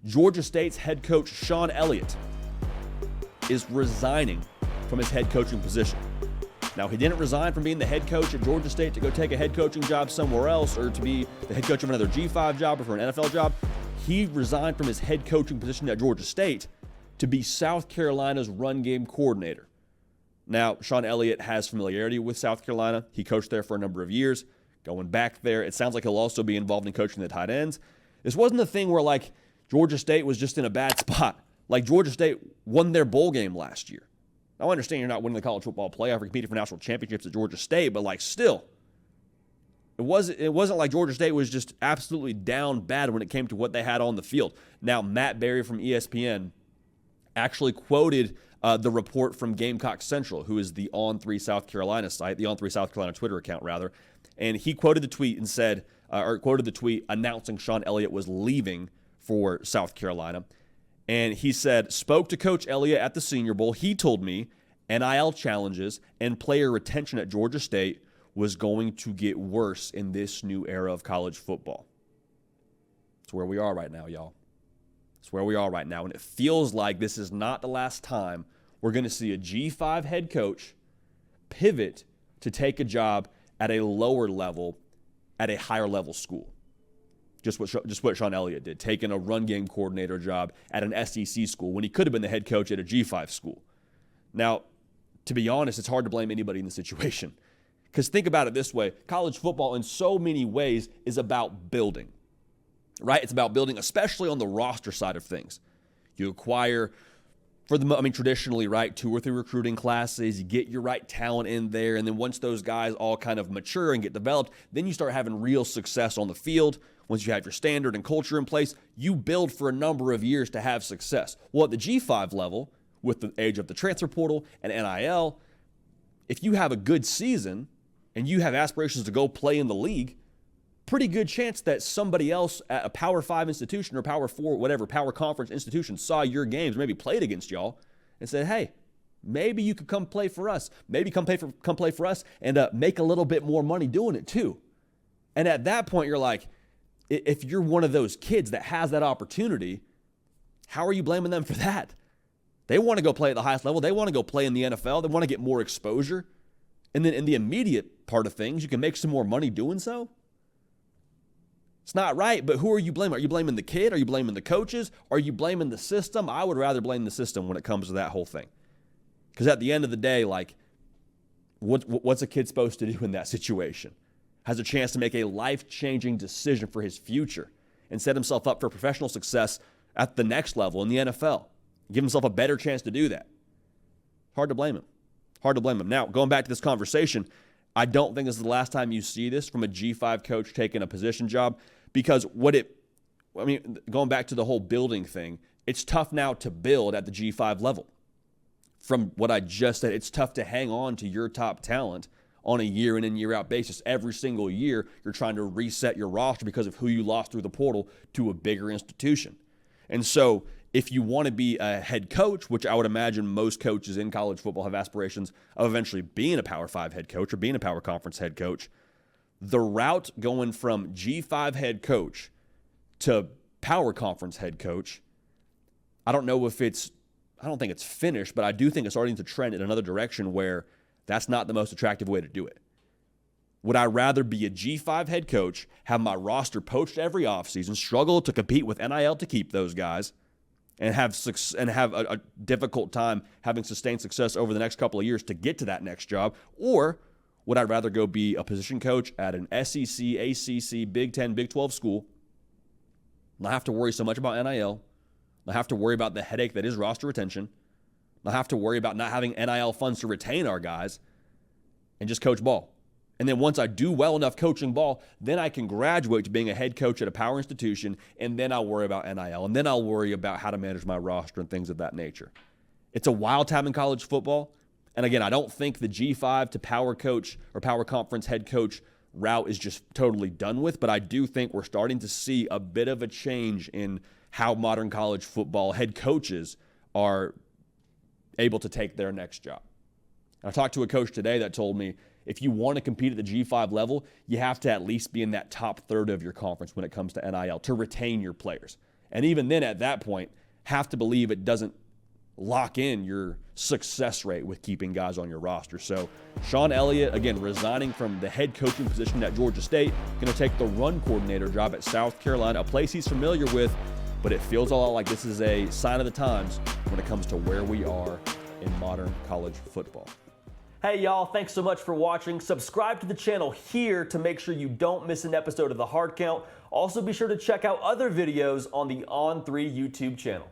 Georgia State's head coach, Shawn Elliott, is resigning from his head coaching position. Now, he didn't resign from being the head coach at Georgia State to go take a head coaching job somewhere else or to be the head coach of another G5 job or for an NFL job. He resigned from his head coaching position at Georgia State to be South Carolina's run game coordinator. Now, Shawn Elliott has familiarity with South Carolina. He coached there for a number of years. Going back there, it sounds like he'll also be involved in coaching the tight ends. This wasn't a thing where, like, Georgia State was just in a bad spot. Like, Georgia State won their bowl game last year. Now, I understand you're not winning the college football playoff or competing for national championships at Georgia State, but, like, still, it wasn't like Georgia State was just absolutely down bad when it came to what they had on the field. Now, Matt Berry from ESPN actually quoted the report from Gamecock Central, who is the On3 South Carolina site, the On3 South Carolina Twitter account, rather, and he quoted the tweet and said, quoted the tweet announcing Shawn Elliott was leaving for South Carolina. And he said, spoke to Coach Elliott at the Senior Bowl. He told me NIL challenges and player retention at Georgia State was going to get worse in this new era of college football. It's where we are right now, y'all. It's where we are right now. And it feels like this is not the last time we're going to see a G5 head coach pivot to take a job at a lower level, at a higher level school. Just what Shawn Elliott did, taking a run game coordinator job at an SEC school when he could have been the head coach at a G5 school. Now, to be honest, it's hard to blame anybody in the situation. Because think about it this way, college football in so many ways is about building, right? It's about building, especially on the roster side of things. You acquire, traditionally, right, 2 or 3 recruiting classes, you get your right talent in there, and then once those guys all kind of mature and get developed, then you start having real success on the field. Once you have your standard and culture in place, you build for a number of years to have success. Well, at the G5 level, with the age of the transfer portal and NIL, if you have a good season and you have aspirations to go play in the league, pretty good chance that somebody else at a Power 5 institution or Power 4, whatever, Power Conference institution saw your games, maybe played against y'all, and said, hey, maybe you could come play for us. Maybe come play for us and make a little bit more money doing it too. And at that point, you're like, if you're one of those kids that has that opportunity, how are you blaming them for that? They want to go play at the highest level. They want to go play in the NFL. They want to get more exposure. And then in the immediate part of things, you can make some more money doing so. It's not right, but who are you blaming? Are you blaming the kid? Are you blaming the coaches? Are you blaming the system? I would rather blame the system when it comes to that whole thing. Because at the end of the day, like, what's a kid supposed to do in that situation? Has a chance to make a life-changing decision for his future and set himself up for professional success at the next level in the NFL. Give himself a better chance to do that. Hard to blame him. Hard to blame him. Now, going back to this conversation, I don't think this is the last time you see this from a G5 coach taking a position job because going back to the whole building thing, it's tough now to build at the G5 level. From what I just said, it's tough to hang on to your top talent on a year in and year out basis. Every single year, you're trying to reset your roster because of who you lost through the portal to a bigger institution. And so if you want to be a head coach, which I would imagine most coaches in college football have aspirations of eventually being a Power 5 head coach or being a Power Conference head coach, the route going from G5 head coach to Power Conference head coach, I don't think it's finished, but I do think it's starting to trend in another direction where that's not the most attractive way to do it. Would I rather be a G5 head coach, have my roster poached every offseason, struggle to compete with NIL to keep those guys, and have a difficult time having sustained success over the next couple of years to get to that next job? Or would I rather go be a position coach at an SEC, ACC, Big 10, Big 12 school, not have to worry so much about NIL, not have to worry about the headache that is roster retention, not have to worry about not having NIL funds to retain our guys, and just coach ball? And then once I do well enough coaching ball, then I can graduate to being a head coach at a power institution, and then I'll worry about NIL, and then I'll worry about how to manage my roster and things of that nature. It's a wild time in college football. And again, I don't think the G5 to power coach or power conference head coach route is just totally done with, but I do think we're starting to see a bit of a change in how modern college football head coaches are able to take their next job. And I talked to a coach today that told me, if you want to compete at the G5 level, you have to at least be in that top third of your conference when it comes to NIL to retain your players. And even then, at that point, have to believe it doesn't lock in your success rate with keeping guys on your roster. So Shawn Elliott, again, resigning from the head coaching position at Georgia State, going to take the run coordinator job at South Carolina, a place he's familiar with, but it feels a lot like this is a sign of the times when it comes to where we are in modern college football. Hey y'all, thanks so much for watching. Subscribe to the channel here to make sure you don't miss an episode of The Hard Count. Also be sure to check out other videos on the On3 YouTube channel.